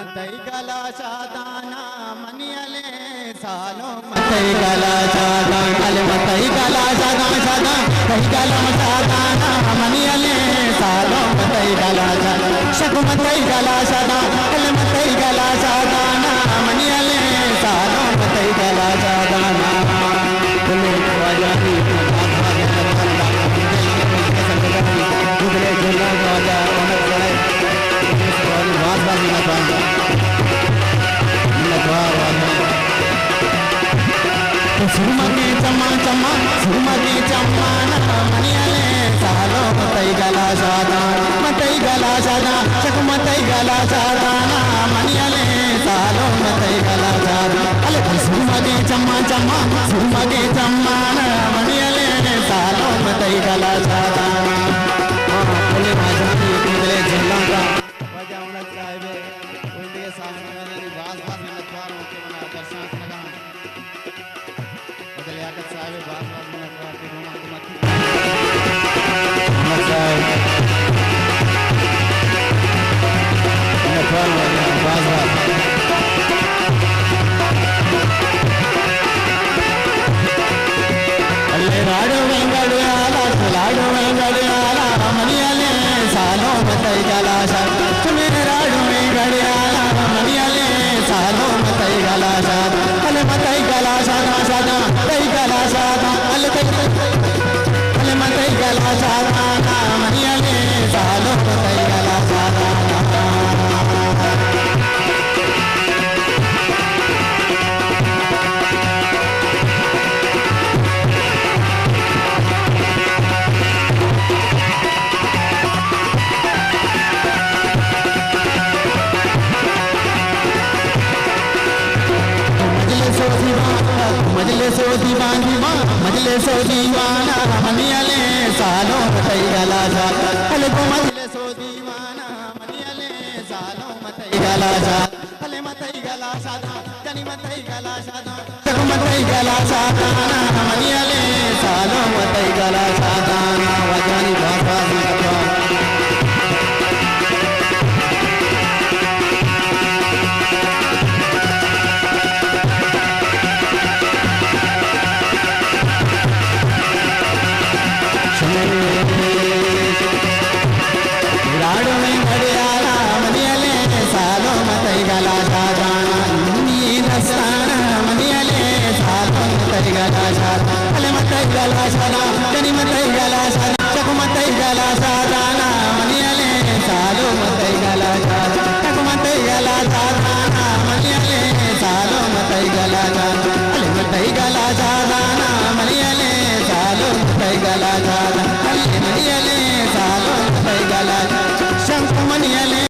मतई गला शादाना मनियले सालो मतई गला शादाना मतई गला शादाना कई गला शादाना मनियले सालो मतई गला शादाना शक मतई गला शादाना मतई गला शादाना मनियले सालो मतई गला शादाना तुले वाजानी गुजरे झूला वाजा उमर साहब बात बात मिला पाएंगे सुरमगे चम्मा चम्मा सुरमगे चम्मा ना मनियले सालो मतई गला शादाना मतई गला शादाना शक मतई गला शादाना मनियले सालो मतई गला शादाना अले सुरमगे चम्मा चम्मा सुरमगे चम्मा ना मनियले सालो मतई गला शादाना बोले माजानी कुदरे झल्ला का वजह उन्नत साहिब उनके सामने वाले बात बात में लखवार होके बना दर्शन लगा बदल याकत साहिब बात बात में लखवार के रोमा को मत लखवार वाला बात बात अल्ले राडो वेंगड़ियाला लाडो वेंगड़ियाला मनियले सालो मतई गला शादाना तुम्हें राडो वेंगड़ियाला मनियले सालो मतई गला शादाना अले मतई गला शादाना तई गला शादाना अले मतई गला शादाना मनियले सालो मतई गला शादाना मजलिसो दीवाना मजलिसो दीवाना मनियले सालो मतई गला शादाना अले को मजलिसो दीवाना मनियले सालो मतई गला शादाना अले मतई गला शादाना जनी मतई गला शादाना मतई गला शादाना मनियले सालो मतई गला शादाना वजानी भाषा राडो वेंगड़ियाला मनियले सालो मतई गला शादाना नस्ताना मनियले सालो मतई गला शादाना अले मतई गला शादाना जनी मतई गला शादाना चक मतई गला शादाना मनियले सालो मतई गला शादाना चक मतई गला शादाना मनियले सालो मतई गला शादाना अले मतई गला शादाना मनियले सालो मतई गला शादाना अले मनियले सालो मतई गला